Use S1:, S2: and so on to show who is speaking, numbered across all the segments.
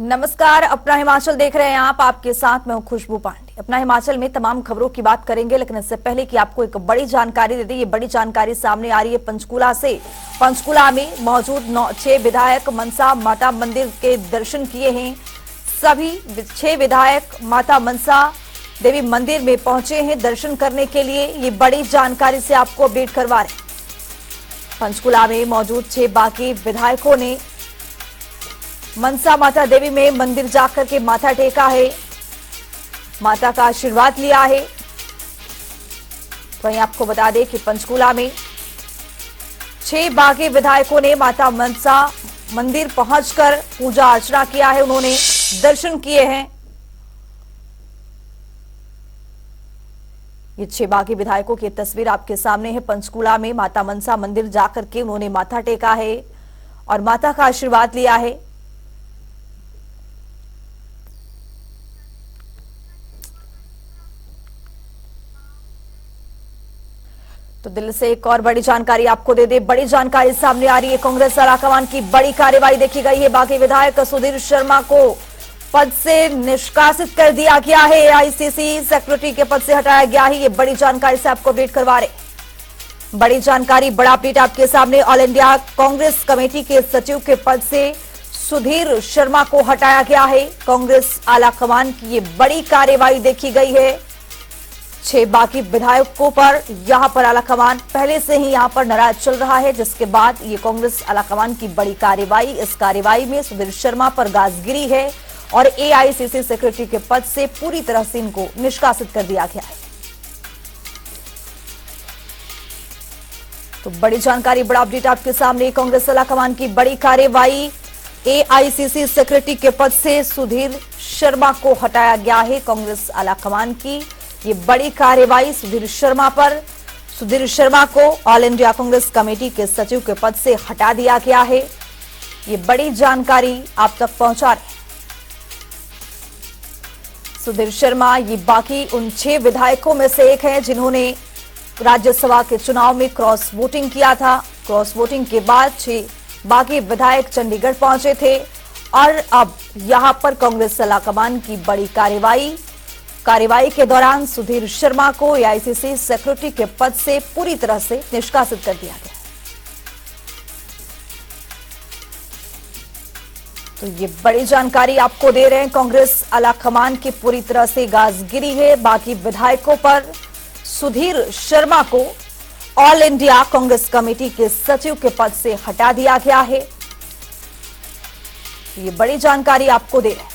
S1: नमस्कार, अपना हिमाचल देख रहे हैं आप। आपके साथ मैं हूं खुशबू पांडे। अपना हिमाचल में तमाम खबरों की बात करेंगे, लेकिन इससे पहले कि आपको एक बड़ी जानकारी दे दें। ये बड़ी जानकारी सामने आ रही है पंचकूला से। पंचकूला में मौजूद 6 विधायक मनसा माता मंदिर के दर्शन किए हैं। सभी 6 विधायक माता मनसा देवी मंदिर में पहुंचे हैं दर्शन करने के लिए। ये बड़ी जानकारी से आपको अपडेट करवा रहे हैं। पंचकूला में मौजूद 6 बाकी विधायकों ने मनसा माता देवी में मंदिर जाकर के माथा टेका है, माता का आशीर्वाद लिया है। वहीं आपको बता दें कि पंचकूला में 6 बागी विधायकों ने माता मनसा मंदिर पहुंचकर पूजा अर्चना किया है, उन्होंने दर्शन किए हैं। ये 6 बागी विधायकों की तस्वीर आपके सामने है। पंचकूला में माता मनसा मंदिर जाकर के उन्होंने माथा टेका है और माता का आशीर्वाद लिया है। तो दिल्ली से एक और बड़ी जानकारी आपको दे दे। बड़ी जानकारी सामने आ रही है। कांग्रेस आलाकमान की बड़ी कार्रवाई देखी गई है। बाकी विधायक सुधीर शर्मा को पद से निष्कासित कर दिया गया है। एआईसीसी सेक्रेटरी के पद से हटाया गया है। ये बड़ी जानकारी से आपको अपडेट करवा रहे। बड़ी जानकारी, बड़ा अपडेट आपके सामने। ऑल इंडिया कांग्रेस कमेटी के सचिव के पद से सुधीर शर्मा को हटाया गया है। कांग्रेस आलाकमान की ये बड़ी कार्रवाई देखी गई है। 6 बाकी विधायकों पर यहां पर आलाकमान पहले से ही यहां पर नाराज चल रहा है, जिसके बाद ये कांग्रेस आलाकमान की बड़ी कार्रवाई। इस कार्रवाई में सुधीर शर्मा पर गाजगिरी है और एआईसीसी सेक्रेटरी के पद से पूरी तरह से इनको निष्कासित कर दिया गया है। तो बड़ी जानकारी, बड़ा अपडेट आपके सामने। कांग्रेस आलाकमान की बड़ी कार्रवाई। एआईसीसी सेक्रेटरी के पद से सुधीर शर्मा को हटाया गया है। कांग्रेस आलाकमान की ये बड़ी कार्रवाई सुधीर शर्मा पर। सुधीर शर्मा को ऑल इंडिया कांग्रेस कमेटी के सचिव के पद से हटा दिया गया है। ये बड़ी जानकारी आप तक पहुंचा रहे हैं। सुधीर शर्मा ये बाकी उन 6 विधायकों में से एक हैं जिन्होंने राज्यसभा के चुनाव में क्रॉस वोटिंग किया था। क्रॉस वोटिंग के बाद 6 बाकी विधायक चंडीगढ़ पहुंचे थे और अब यहां पर कांग्रेस आलाकमान की बड़ी कार्रवाई के दौरान सुधीर शर्मा को एआईसीसी सेक्रेटरी के पद से पूरी तरह से निष्कासित कर दिया गया। तो ये बड़ी जानकारी आपको दे रहे हैं। कांग्रेस आलाकमान की पूरी तरह से गाजगिरी है। बाकी विधायकों पर सुधीर शर्मा को ऑल इंडिया कांग्रेस कमेटी के सचिव के पद से हटा दिया गया है। ये बड़ी जानकारी आपको दे रहे हैं।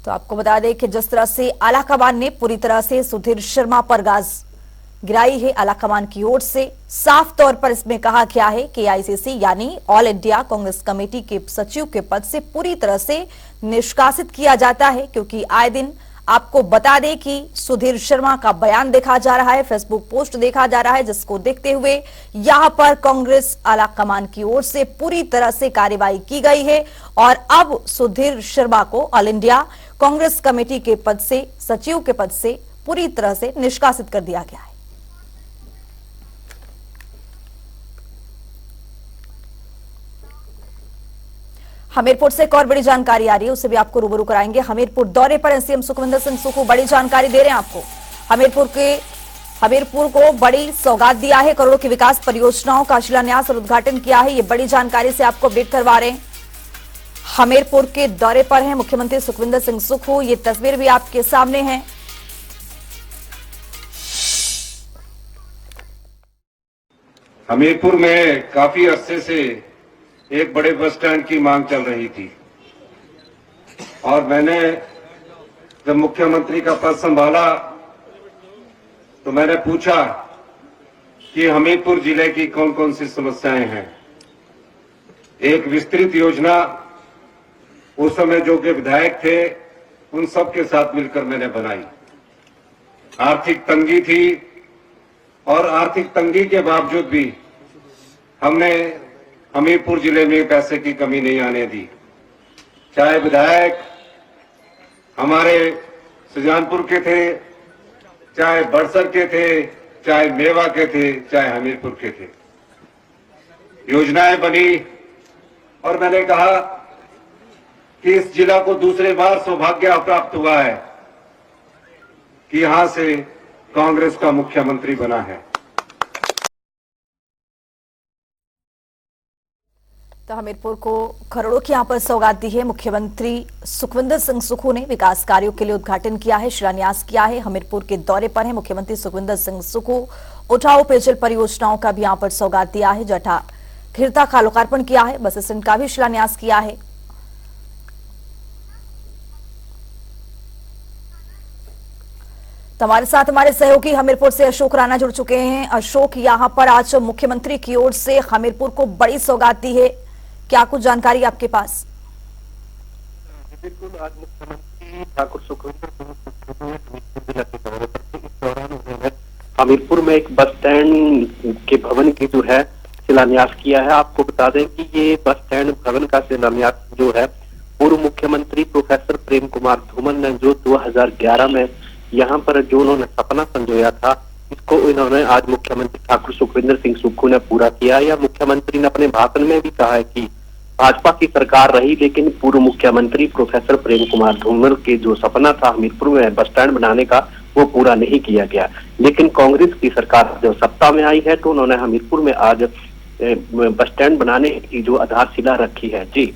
S1: तो आपको बता दें कि जिस तरह से आलाकमान ने पूरी तरह से सुधीर शर्मा पर गाज गिराई है, आलाकमान की ओर से साफ तौर पर इसमें कहा गया है कि आईसीसी यानी ऑल इंडिया कांग्रेस कमेटी के सचिव के पद से पूरी तरह से निष्कासित किया जाता है, क्योंकि आए दिन आपको बता दें कि सुधीर शर्मा का बयान देखा जा रहा है, फेसबुक पोस्ट देखा जा रहा है, जिसको देखते हुए यहां पर कांग्रेस आलाकमान की ओर से पूरी तरह से कार्रवाई की गई है और अब सुधीर शर्मा को ऑल इंडिया कांग्रेस कमेटी के पद से, सचिव के पद से पूरी तरह से निष्कासित कर दिया गया है। हमीरपुर से एक और बड़ी जानकारी आ रही है, उससे भी आपको रूबरू कराएंगे। हमीरपुर दौरे पर एसडीएम सुखविंदर सिंह सुक्खू बड़ी जानकारी दे रहे हैं आपको। हमीरपुर को बड़ी सौगात दिया है, करोड़ों की विकास परियोजनाओं का शिलान्यास और उद्घाटन किया है। ये बड़ी जानकारी से आपको अपडेट करवा रहे हैं। हमीरपुर के दौरे पर हैं मुख्यमंत्री सुखविंदर सिंह सुक्खू। ये तस्वीर भी आपके सामने है।
S2: हमीरपुर में काफी अरसे से एक बड़े बस स्टैंड की मांग चल रही थी और मैंने जब मुख्यमंत्री का पद संभाला तो मैंने पूछा कि हमीरपुर जिले की कौन कौन सी समस्याएं हैं। एक विस्तृत योजना उस समय जो के विधायक थे उन सब के साथ मिलकर मैंने बनाई। आर्थिक तंगी थी और आर्थिक तंगी के बावजूद भी हमने हमीरपुर जिले में पैसे की कमी नहीं आने दी। चाहे विधायक हमारे सुजानपुर के थे, चाहे बड़सर के थे, चाहे मेवा के थे, चाहे हमीरपुर के थे, योजनाएं बनी और मैंने कहा कि इस जिला को दूसरे बार सौभाग्य प्राप्त हुआ है कि यहां से कांग्रेस का मुख्यमंत्री बना है।
S1: तो हमीरपुर को करोड़ों की यहां पर सौगात दी है। मुख्यमंत्री सुखविंदर सिंह सुक्खू ने विकास कार्यों के लिए उद्घाटन किया है, शिलान्यास किया है। हमीरपुर के दौरे पर है मुख्यमंत्री सुखविंदर सिंह सुक्खू। उठाऊ पेयजल परियोजनाओं का भी यहां पर सौगात दिया है। जटा खिरता का लोकार्पण किया है, बस स्टैंड का भी शिलान्यास किया है। तो हमारे साथ हमारे सहयोगी हमीरपुर से अशोक राणा जुड़ चुके हैं। अशोक, यहां पर आज मुख्यमंत्री की ओर से हमीरपुर को बड़ी सौगात दी है, क्या कुछ जानकारी आपके पास?
S3: बिल्कुल, आज मुख्यमंत्री ठाकुर सुखविंदर सिंह सुक्खू ने हमीरपुर जिला के दौरे पर थे। इस दौरान उन्होंने हमीरपुर में एक बस स्टैंड के भवन की जो है शिलान्यास किया है। आपको बता दें कि ये बस स्टैंड भवन का शिलान्यास जो है पूर्व मुख्यमंत्री प्रोफेसर प्रेम कुमार धूमल ने जो 2011 में यहाँ पर जो उन्होंने सपना संजोया था, इसको इन्होंने आज मुख्यमंत्री ठाकुर सुखविंदर सिंह सुक्खू ने पूरा किया। या मुख्यमंत्री ने अपने भाषण में भी कहा है कि भाजपा की सरकार रही लेकिन पूर्व मुख्यमंत्री प्रोफेसर प्रेम कुमार धूमल के जो सपना था हमीरपुर में बस स्टैंड बनाने का, वो पूरा नहीं किया गया। लेकिन कांग्रेस की सरकार जब सत्ता में आई है तो उन्होंने हमीरपुर में आज बस स्टैंड बनाने की जो आधारशिला रखी है। जी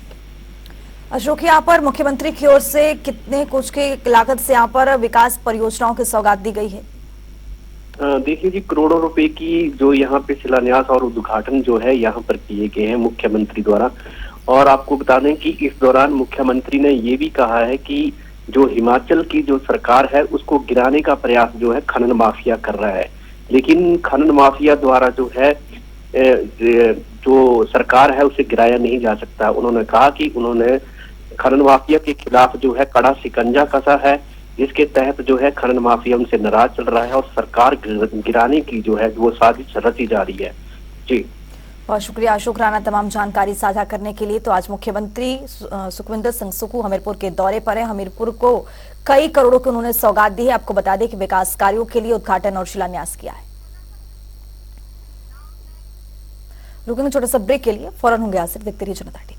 S1: अशोक, यहाँ पर मुख्यमंत्री की ओर से कितने कुछ की लागत से यहाँ पर विकास परियोजनाओं की सौगात दी गई है?
S3: देखिए जी, करोड़ों रुपए की जो यहाँ पे शिलान्यास और उद्घाटन जो है यहाँ पर किए गए हैं मुख्यमंत्री द्वारा। और आपको बता दें कि इस दौरान मुख्यमंत्री ने ये भी कहा है कि जो हिमाचल की जो सरकार है उसको गिराने का प्रयास जो है खनन माफिया कर रहा है। लेकिन खनन माफिया द्वारा जो है जो सरकार है उसे गिराया नहीं जा सकता। उन्होंने कहा कि उन्होंने खनन माफिया के खिलाफ जो है कड़ा शिकंजा कसा है, जिसके तहत जो है खनन माफिया उनसे नाराज चल रहा है और सरकार गिराने की जो है वो साजिश रची जा रही है। जी
S1: बहुत शुक्रिया अशोक राणा तमाम जानकारी साझा करने के लिए। तो आज मुख्यमंत्री सुखविंदर सिंह सुक्खू हमीरपुर के दौरे पर है। हमीरपुर को कई करोड़ों की उन्होंने सौगात दी है। आपको बता दें कि विकास कार्यों के लिए उद्घाटन और शिलान्यास किया है। रुकेंगे छोटा सा ब्रेक के लिए, फौरन होंगे हाजिर। देखते रहिए जनता टीवी।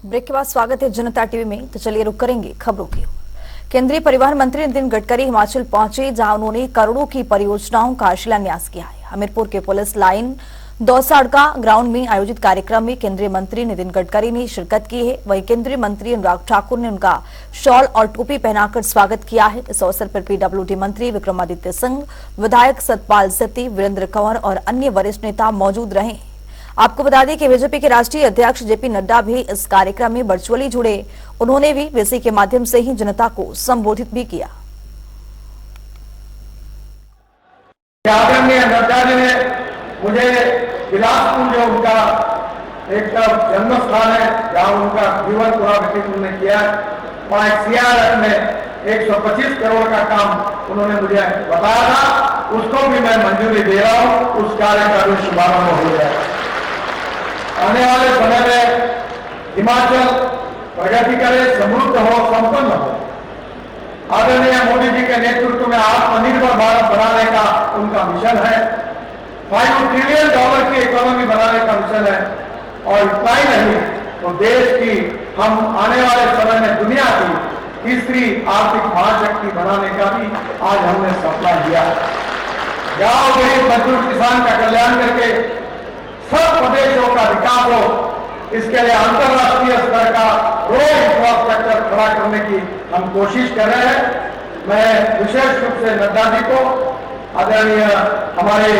S1: ब्रेक के बाद स्वागत है जनता टीवी में। तो चलिए रुक करेंगे खबरों की। केंद्रीय परिवहन मंत्री नितिन गडकरी हिमाचल पहुंचे, जहां उन्होंने करोड़ों की परियोजनाओं का शिलान्यास किया है। हमीरपुर के पुलिस लाइन दौसाड़का ग्राउंड में आयोजित कार्यक्रम में केंद्रीय मंत्री नितिन गडकरी ने शिरकत की है। वहीं केंद्रीय मंत्री अनुराग ठाकुर ने उनका शॉल और टोपी पहनाकर स्वागत किया है। इस अवसर पर पीडब्ल्यूडी मंत्री विक्रमादित्य सिंह, विधायक सतपाल सत्ती, वीरेंद्र कंवर और अन्य वरिष्ठ नेता मौजूद रहे। आपको बता दें कि बीजेपी के राष्ट्रीय अध्यक्ष जेपी नड्डा भी इस कार्यक्रम में वर्चुअली जुड़े। उन्होंने भी वीसी के माध्यम से ही जनता को संबोधित भी किया।
S4: आदरणीय नड्डा जी ने मुझे बिलासपुर जो उनका एक जन्म स्थान है, जहाँ उनका जीवन पूरा व्यतीत उन्होंने किया, वहाँ एक सीआरएफ में 125 करोड़ का काम उन्होंने मुझे बताया था, उसको भी मैं मंजूरी दे रहा हूँ। उस कार्य का भी शुभारंभ हो जाए। आने वाले समय में हिमाचल प्रगति करे, समृद्ध हो, संपन्न हो। आदरणीय मोदी जी के नेतृत्व में आत्मनिर्भर भारत बनाने का उनका मिशन है। $5 ट्रिलियन की इकोनॉमी बनाने का मिशन है। और इतना ही नहीं तो देश की हम आने वाले समय में दुनिया की तीसरी आर्थिक महाशक्ति बनाने का भी आज हमने सपना लिया। गांव गरीब मजदूर किसान का कल्याण करके सब प्रदेशों का विकास हो, इसके लिए अंतर्राष्ट्रीय स्तर का रोड इंफ्रास्ट्रक्चर खड़ा करने की हम कोशिश कर रहे हैं। मैं विशेष रूप से नड्डा जी को, आदरणीय हमारे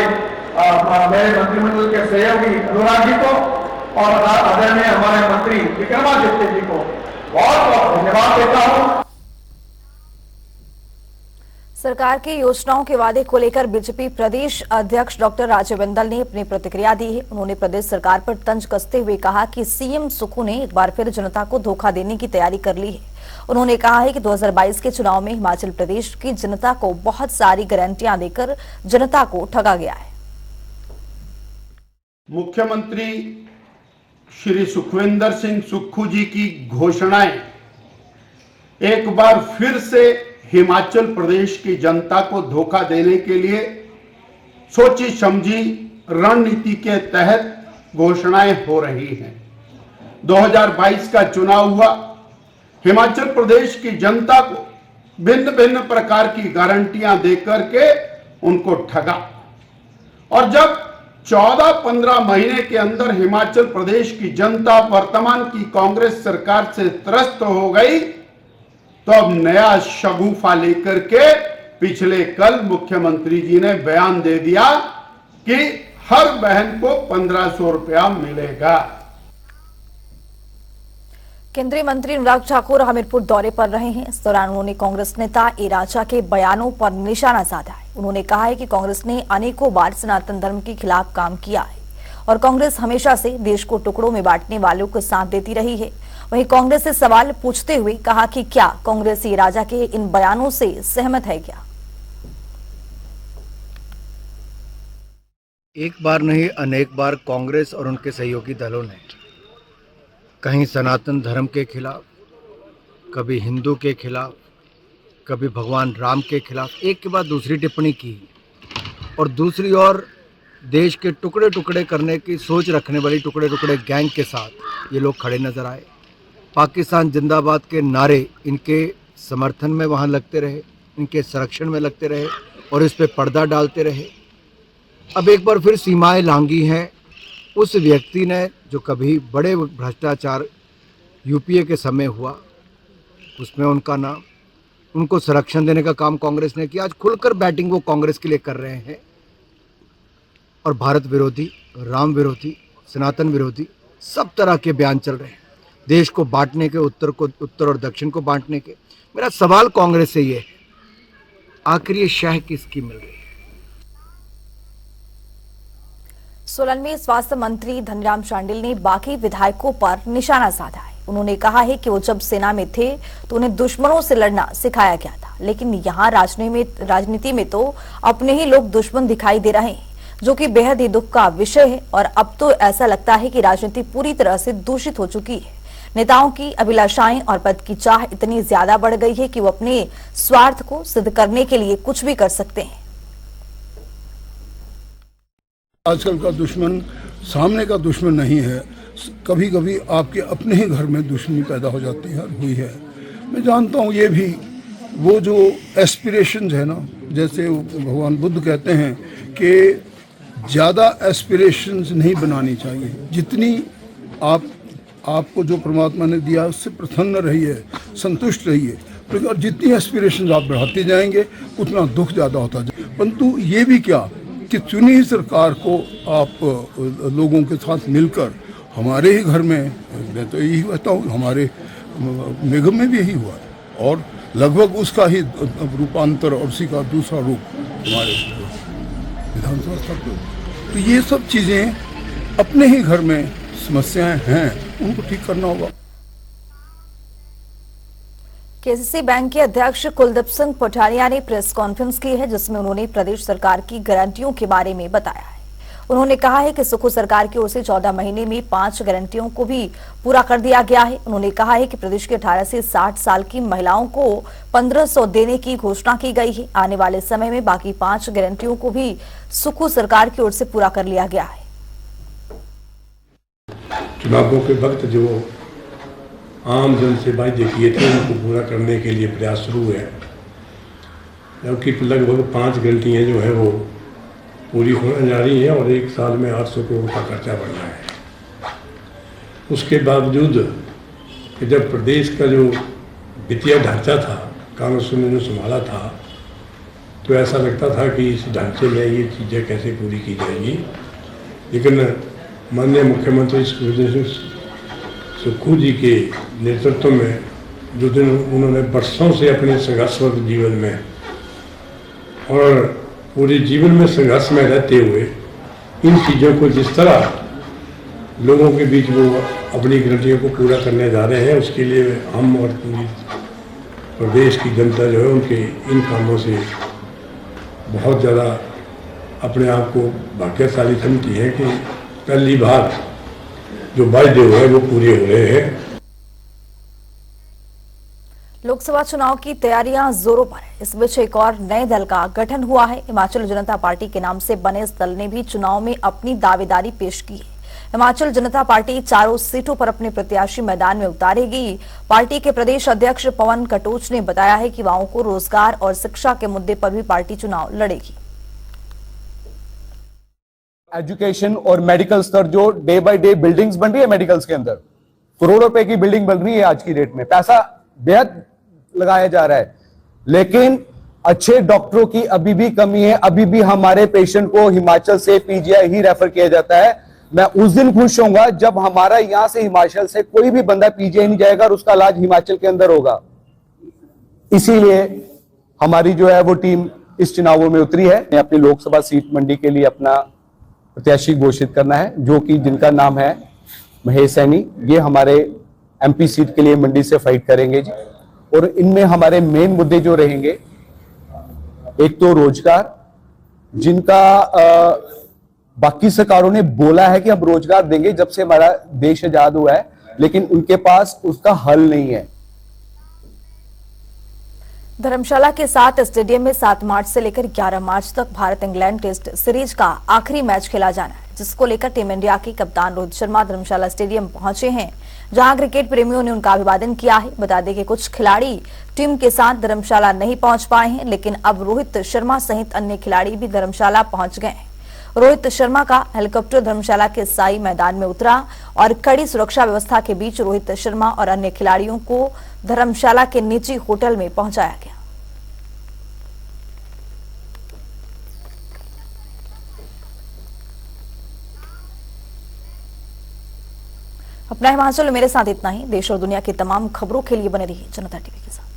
S4: मेरे मंत्रिमंडल के सहयोगी अनुराग जी को और आदरणीय हमारे मंत्री विक्रमादित्य जी को बहुत बहुत धन्यवाद देता हूं।
S1: सरकार की योजनाओं के वादे को लेकर बीजेपी प्रदेश अध्यक्ष डॉक्टर राजीव बिंदल ने अपनी प्रतिक्रिया दी है। उन्होंने प्रदेश सरकार पर तंज कसते हुए कहा कि सीएम सुक्खू ने एक बार फिर जनता को धोखा देने की तैयारी कर ली है। उन्होंने कहा है कि 2022 के चुनाव में हिमाचल प्रदेश की जनता को बहुत सारी गारंटियां देकर जनता को ठगा गया है।
S5: मुख्यमंत्री श्री सुखविंदर सिंह सुक्खू जी की घोषणाएं एक बार फिर से हिमाचल प्रदेश की जनता को धोखा देने के लिए सोची समझी रणनीति के तहत घोषणाएं हो रही हैं। 2022 का चुनाव हुआ, हिमाचल प्रदेश की जनता को भिन्न भिन्न प्रकार की गारंटियां देकर के उनको ठगा, और जब 14-15 महीने के अंदर हिमाचल प्रदेश की जनता वर्तमान की कांग्रेस सरकार से त्रस्त हो गई, तो अब नया शगुफा लेकर के पिछले कल मुख्यमंत्री जी ने बयान दे दिया कि हर बहन को 1500 रुपया मिलेगा।
S1: केंद्रीय मंत्री अनुराग ठाकुर हमीरपुर दौरे पर रहे हैं। इस दौरान उन्होंने कांग्रेस नेता ए राजा के बयानों पर निशाना साधा है। उन्होंने कहा है कि कांग्रेस ने अनेकों बार सनातन धर्म के खिलाफ काम किया है और कांग्रेस हमेशा से देश को टुकड़ों में बांटने वालों को साथ देती रही है। वहीं कांग्रेस से सवाल पूछते हुए कहा कि क्या कांग्रेस ए राजा के इन बयानों से सहमत है क्या?
S6: एक बार नहीं अनेक बार कांग्रेस और उनके सहयोगी दलों ने कहीं सनातन धर्म के खिलाफ, कभी हिंदू के खिलाफ, कभी भगवान राम के खिलाफ एक के बाद दूसरी टिप्पणी की, और दूसरी ओर देश के टुकड़े टुकड़े करने की सोच रखने वाली टुकड़े टुकड़े गैंग के साथ ये लोग खड़े नजर आए। पाकिस्तान जिंदाबाद के नारे इनके समर्थन में वहाँ लगते रहे, इनके संरक्षण में लगते रहे और इस पे पर्दा डालते रहे। अब एक बार फिर सीमाएं लांघी हैं उस व्यक्ति ने जो कभी बड़े भ्रष्टाचार यूपीए के समय हुआ, उसमें उनका नाम, उनको संरक्षण देने का काम कांग्रेस ने किया। आज खुलकर बैटिंग वो कांग्रेस के लिए कर रहे हैं और भारत विरोधी, राम विरोधी, सनातन विरोधी सब तरह के बयान चल रहे हैं, देश को बांटने के, उत्तर और दक्षिण को बांटने के। मेरा सवाल कांग्रेस से ये है, आखिर ये शह किसकी मिल रही है?
S1: सोलन में स्वास्थ्य मंत्री धनीराम शांडिल ने बाकी विधायकों पर निशाना साधा है। उन्होंने कहा है कि वो जब सेना में थे तो उन्हें दुश्मनों से लड़ना सिखाया गया था, लेकिन यहाँ राजनीति में तो अपने ही लोग दुश्मन दिखाई दे रहे हैं, जो कि बेहद ही दुख का विषय है। और अब तो ऐसा लगता है कि राजनीति पूरी तरह से दूषित हो चुकी है। नेताओं की अभिलाषाएं और पद की चाह इतनी ज्यादा बढ़ गई है कि वो अपने स्वार्थ को सिद्ध करने के लिए कुछ भी कर सकते हैं।
S7: आजकल का दुश्मन सामने का दुश्मन नहीं है, कभी कभी आपके अपने ही घर में दुश्मनी पैदा हो जाती है, हुई है। मैं जानता हूँ ये भी वो जो एस्पिरेशंस है ना, जैसे भगवान बुद्ध कहते हैं कि ज़्यादा एस्पिरेशंस नहीं बनानी चाहिए, जितनी आपको जो परमात्मा ने दिया उससे प्रसन्न रहिए, संतुष्ट रहिए। और जितनी एस्पिरेशंस आप बढ़ाते जाएंगे उतना दुख ज़्यादा होता जाए। परंतु ये भी क्या कि चुनी हुई सरकार को आप लोगों के साथ मिलकर, हमारे ही घर में, मैं तो यही कहता हूँ, हमारे निगम में भी यही हुआ है और लगभग उसका ही रूपांतर और उसी का दूसरा रूप हमारे विधानसभा स्तर पर। तो ये सब चीज़ें अपने ही घर में समस्याएं हैं, उनको ठीक करना होगा।
S1: केसीसी बैंक के अध्यक्ष कुलदीप सिंह पठानिया ने प्रेस कॉन्फ्रेंस की है, जिसमें उन्होंने प्रदेश सरकार की गारंटियों के बारे में बताया है। उन्होंने कहा है कि सुक्खू सरकार की ओर से 14 महीने में 5 गारंटियों को भी पूरा कर दिया गया है। उन्होंने कहा है कि प्रदेश के 18 से 60 साल की महिलाओं को 1500 देने की घोषणा की गई है। आने वाले समय में बाकी 5 गारंटियों को भी सुक्खू सरकार की ओर से पूरा कर लिया गया है।
S8: चुनावों के वक्त जो आम जन से वायदे किए थे उनको पूरा करने के लिए प्रयास शुरू है, जबकि लगभग 5 गारंटियाँ जो है वो पूरी होने जा रही है और एक साल में 800 करोड़ का खर्चा बढ़ रहा है। उसके बावजूद कि जब प्रदेश का जो वित्तीय ढांचा था कांग्रेस ने जो संभाला था, तो ऐसा लगता था कि इस ढांचे में ये चीज़ें कैसे पूरी की जाएगी। लेकिन माननीय मुख्यमंत्री सुक्खू जी के नेतृत्व में जो दिन उन्होंने वर्षों से अपने संघर्षरत जीवन में और पूरे जीवन में संघर्ष में रहते हुए इन चीज़ों को जिस तरह लोगों के बीच वो अपनी गारंटियों को पूरा करने जा रहे हैं, उसके लिए हम और पूरी प्रदेश की जनता जो है उनके इन कामों से बहुत ज़्यादा अपने आप को भाग्यशाली समझती है कि पहली बार जो वायदे हुए वो पूरे हो रहे हैं।
S1: लोकसभा चुनाव की तैयारियां जोरों पर है। इस बीच एक और नए दल का गठन हुआ है। हिमाचल जनता पार्टी के नाम से बने इस दल ने भी चुनाव में अपनी दावेदारी पेश की है। हिमाचल जनता पार्टी चारों सीटों पर अपने प्रत्याशी मैदान में उतारेगी। पार्टी के प्रदेश अध्यक्ष पवन कटोच ने बताया है कि युवाओं को रोजगार और शिक्षा के मुद्दे पर भी पार्टी चुनाव लड़ेगी।
S9: एजुकेशन और मेडिकल स्तर जो डे बाय डे बिल्डिंग्स बन रही है, मेडिकल्स के अंदर करोड़ों रुपए की बिल्डिंग बन रही है आज की डेट में, पैसा बेहद लगाया जा रहा है, लेकिन अच्छे डॉक्टरों की अभी भी कमी है। अभी भी हमारे पेशेंट को हिमाचल से पीजीआई ही रेफर किया जाता है। मैं उस दिन खुश होऊंगा जब हमारा यहां से हिमाचल से कोई भी बंदा पीजीआई नहीं जाएगा और उसका इलाज हिमाचल के अंदर होगा। इसीलिए हमारी जो है वो टीम इस चुनावों में उतरी है। अपनी लोकसभा सीट मंडी के लिए अपना प्रत्याशी घोषित करना है, जो कि जिनका नाम है महेश सैनी। ये हमारे एमपी सीट के लिए मंडी से फाइट करेंगे जी। और इनमें हमारे मेन मुद्दे जो रहेंगे, एक तो रोजगार, जिनका बाकी सरकारों ने बोला है कि हम रोजगार देंगे जब से हमारा देश आजाद हुआ है, लेकिन उनके पास उसका हल नहीं है।
S1: धर्मशाला के 7 स्टेडियम में 7 मार्च से लेकर 11 मार्च तक भारत इंग्लैंड टेस्ट सीरीज का आखिरी मैच खेला जाना है, जिसको लेकर टीम इंडिया के कप्तान रोहित शर्मा धर्मशाला स्टेडियम पहुंचे हैं, जहां क्रिकेट प्रेमियों ने उनका अभिवादन किया है। बता दें कि कुछ खिलाड़ी टीम के साथ धर्मशाला नहीं पहुंच पाए हैं, लेकिन अब रोहित शर्मा सहित अन्य खिलाड़ी भी धर्मशाला पहुंच गए हैं। रोहित शर्मा का हेलीकॉप्टर धर्मशाला के साई मैदान में उतरा और कड़ी सुरक्षा व्यवस्था के बीच रोहित शर्मा और अन्य खिलाड़ियों को धर्मशाला के निजी होटल में पहुंचाया गया। अपना हिमाचल मेरे साथ इतना ही। देश और दुनिया की तमाम खबरों के लिए बने रहिए जनता टीवी के साथ।